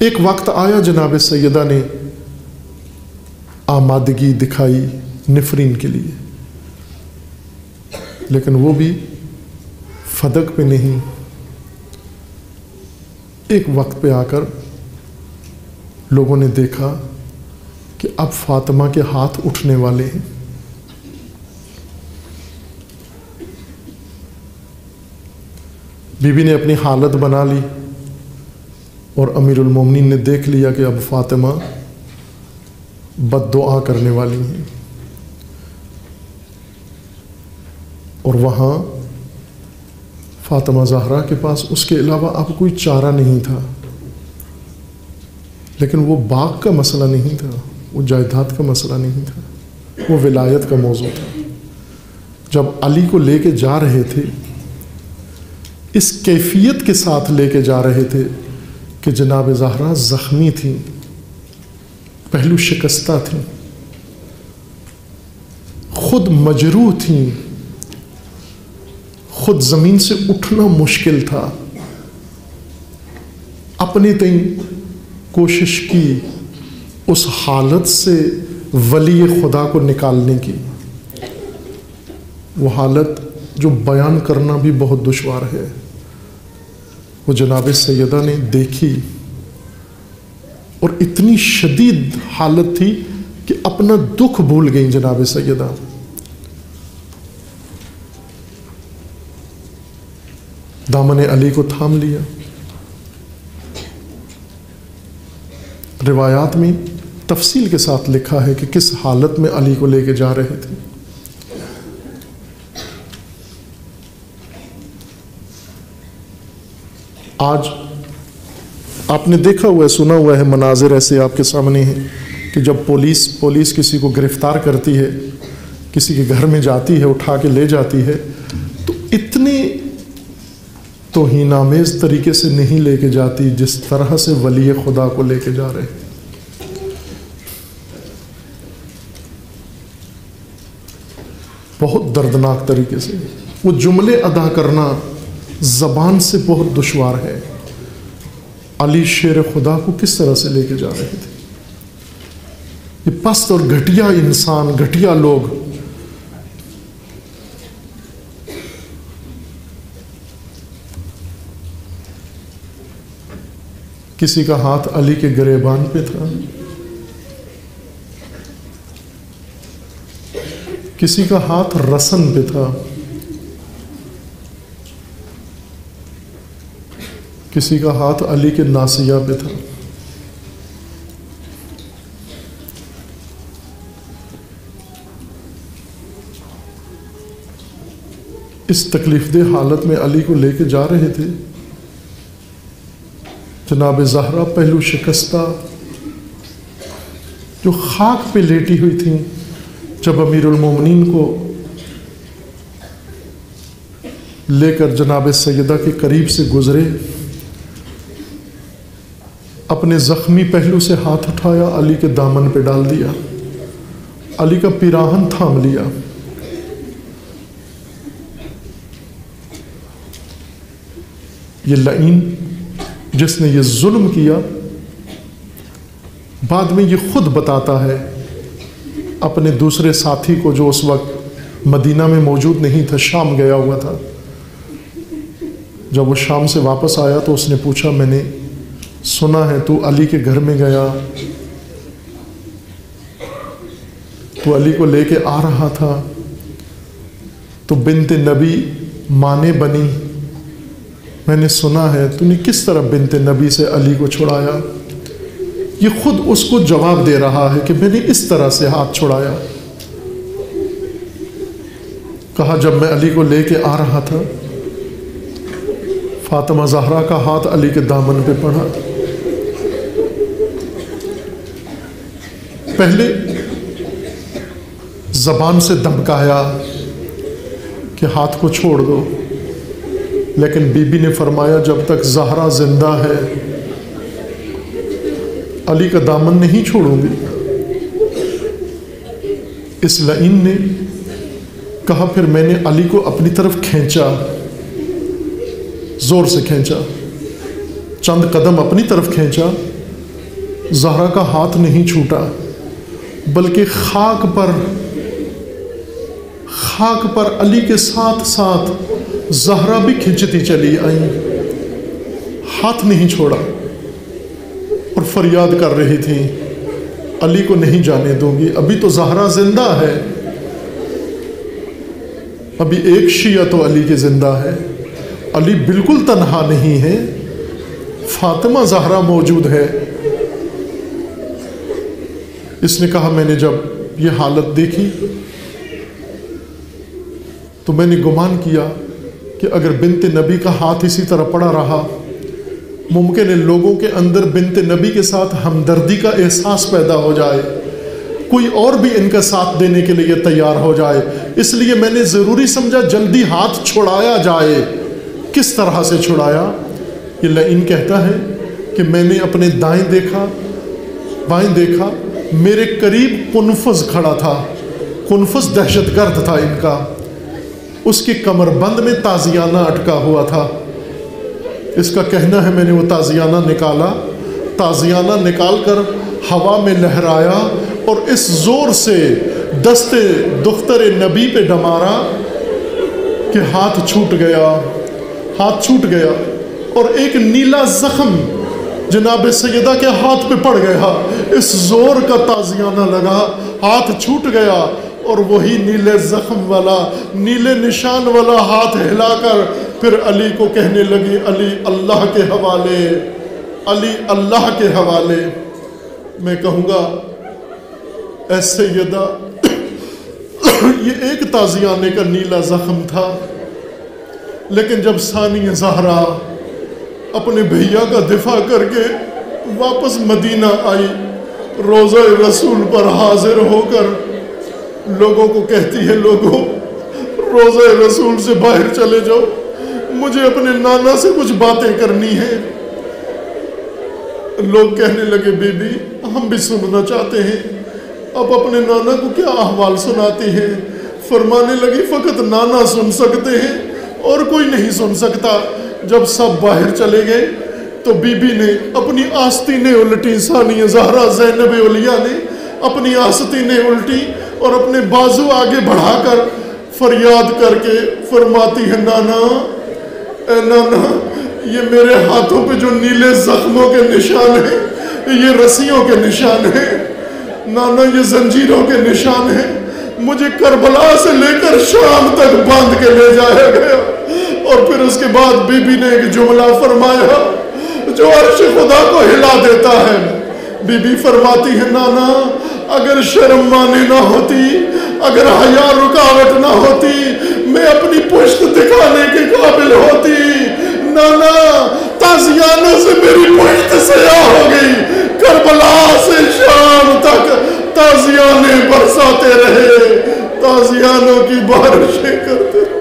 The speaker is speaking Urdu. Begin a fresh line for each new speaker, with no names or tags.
ایک وقت آیا جناب سیدہ نے آمادگی دکھائی نفرین کے لیے، لیکن وہ بھی فدق پہ نہیں، ایک وقت پہ آ کر لوگوں نے دیکھا کہ اب فاطمہ کے ہاتھ اٹھنے والے ہیں۔ بی بی نے اپنی حالت بنا لی اور امیر المومنین نے دیکھ لیا کہ اب فاطمہ بد دعا کرنے والی ہیں، اور وہاں فاطمہ زہرا کے پاس اس کے علاوہ اب کوئی چارہ نہیں تھا۔ لیکن وہ باغ کا مسئلہ نہیں تھا، وہ جائیداد کا مسئلہ نہیں تھا، وہ ولایت کا موضوع تھا۔ جب علی کو لے کے جا رہے تھے، اس کیفیت کے ساتھ لے کے جا رہے تھے کہ جناب زہرا زخمی تھیں، پہلو شکستہ تھیں، خود مجروح تھیں، خود زمین سے اٹھنا مشکل تھا۔ اپنے تئیں کوشش کی اس حالت سے ولی خدا کو نکالنے کی، وہ حالت جو بیان کرنا بھی بہت دشوار ہے، وہ جناب سیدہ نے دیکھی، اور اتنی شدید حالت تھی کہ اپنا دکھ بھول گئیں جناب سیدہ۔ دامن علی کو تھام لیا۔ روایات میں تفصیل کے ساتھ لکھا ہے کہ کس حالت میں علی کو لے کے جا رہے تھے۔ آج آپ نے دیکھا ہوا ہے، سنا ہوا ہے، مناظر ایسے آپ کے سامنے ہیں کہ جب پولیس کسی کو گرفتار کرتی ہے، کسی کے گھر میں جاتی ہے، اٹھا کے لے جاتی ہے، تو اتنے توہین آمیز طریقے سے نہیں لے کے جاتی جس طرح سے ولی خدا کو لے کے جا رہے ہیں۔ بہت دردناک طریقے سے وہ جملے ادا کرنا زبان سے بہت دشوار ہے۔ علی شیر خدا کو کس طرح سے لے کے جا رہے تھے؟ یہ پست اور گھٹیا انسان، گھٹیا لوگ کسی کا ہاتھ علی کے گریبان پہ تھا، کسی کا ہاتھ رسن پہ تھا، کسی کا ہاتھ علی کے ناسیہ پہ تھا۔ اس تکلیف دہ حالت میں علی کو لے کے جا رہے تھے۔ جناب زہرا پہلو شکستہ جو خاک پہ لیٹی ہوئی تھیں، جب امیر المومنین کو لے کر جناب سیدہ کے قریب سے گزرے، اپنے زخمی پہلو سے ہاتھ اٹھایا، علی کے دامن پہ ڈال دیا، علی کا پیراہن تھام لیا۔ یہ لعین جس نے یہ ظلم کیا، بعد میں یہ خود بتاتا ہے اپنے دوسرے ساتھی کو جو اس وقت مدینہ میں موجود نہیں تھا، شام گیا ہوا تھا۔ جب وہ شام سے واپس آیا تو اس نے پوچھا، میں نے سنا ہے تو علی کے گھر میں گیا، تو علی کو لے کے آ رہا تھا، تو بنت نبی مانے بنی، میں نے سنا ہے تو نے کس طرح بنت نبی سے علی کو چھڑایا؟ یہ خود اس کو جواب دے رہا ہے کہ میں نے اس طرح سے ہاتھ چھڑایا۔ کہا جب میں علی کو لے کے آ رہا تھا، فاطمہ زہرا کا ہاتھ علی کے دامن پہ پڑا، پہلے زبان سے دمکایا کہ ہاتھ کو چھوڑ دو، لیکن بی بی نے فرمایا جب تک زہرا زندہ ہے علی کا دامن نہیں چھوڑوں گی۔ اس لعین نے کہا پھر میں نے علی کو اپنی طرف کھینچا، زور سے کھینچا، چند قدم اپنی طرف کھینچا زہرا کا ہاتھ نہیں چھوٹا، بلکہ خاک پر علی کے ساتھ ساتھ زہرا بھی کھنچتی چلی آئیں، ہاتھ نہیں چھوڑا اور فریاد کر رہی تھی علی کو نہیں جانے دوں گی، ابھی تو زہرا زندہ ہے، ابھی ایک شیعہ تو علی کے زندہ ہے، علی بالکل تنہا نہیں ہے، فاطمہ زہرا موجود ہے۔ اس نے کہا میں نے جب یہ حالت دیکھی تو میں نے گمان کیا کہ اگر بنت نبی کا ہاتھ اسی طرح پڑا رہا، ممکن ہے لوگوں کے اندر بنت نبی کے ساتھ ہمدردی کا احساس پیدا ہو جائے، کوئی اور بھی ان کا ساتھ دینے کے لیے تیار ہو جائے، اس لیے میں نے ضروری سمجھا جلدی ہاتھ چھڑایا جائے۔ کس طرح سے چھڑایا؟ یہ لعین کہتا ہے کہ میں نے اپنے دائیں دیکھا، بائیں دیکھا، میرے قریب قنفذ کھڑا تھا، قنفذ دہشت گرد تھا ان کا، اس کی کمر بند میں تازیانہ اٹکا ہوا تھا۔ اس کا کہنا ہے میں نے وہ تازیانہ نکالا، تازیانہ نکال کر ہوا میں لہرایا اور اس زور سے دست دختر نبی پہ ڈمارا کہ ہاتھ چھوٹ گیا اور ایک نیلا زخم جناب سیدہ کے ہاتھ پہ پڑ گیا، اس زور کا تازیانہ لگا، ہاتھ چھوٹ گیا اور وہی نیلے زخم والا، نیلے نشان والا ہاتھ ہلا کر پھر علی کو کہنے لگی علی اللہ کے حوالے، علی اللہ کے حوالے۔ میں کہوں گا اے سیدہ یہ ایک تازیانے کا نیلا زخم تھا، لیکن جب ثانی زہرا اپنے بھیا کا دفاع کر کے واپس مدینہ آئی، روضہ رسول پر حاضر ہو کر لوگوں کو کہتی ہے لوگوں روضہ رسول سے باہر چلے جاؤ، مجھے اپنے نانا سے کچھ باتیں کرنی ہیں۔ لوگ کہنے لگے بی بی ہم بھی سننا چاہتے ہیں، اب اپنے نانا کو کیا احوال سناتی ہیں؟ فرمانے لگی فقط نانا سن سکتے ہیں اور کوئی نہیں سن سکتا۔ جب سب باہر چلے گئے تو بی بی نے اپنی آستینیں الٹی، ثانیہ زہرا زینب علیہ نے اپنی آستینیں الٹی اور اپنے بازو آگے بڑھا کر فریاد کر کے فرماتی ہے نانا، اے نانا یہ میرے ہاتھوں پہ جو نیلے زخموں کے نشان ہیں یہ رسیوں کے نشان ہیں، نانا یہ زنجیروں کے نشان ہیں، مجھے کربلا سے لے کر شام تک باندھ کے لے جایا گیا۔ اور پھر اس کے بعد بی بی نے ایک جملہ فرمایا جو عرش خدا کو ہلا دیتا ہے۔ بی بی فرماتی ہے نانا اگر شرم مانی نہ ہوتی، اگر حیا رکاوٹ نہ ہوتی، میں اپنی پشت دکھانے کے قابل ہوتی۔ نانا تازیانوں سے میری پشت سیاہ ہو گئی، کربلا سے شام تک تازیانے برساتے رہے، تازیانوں کی بارشیں کرتے رہے۔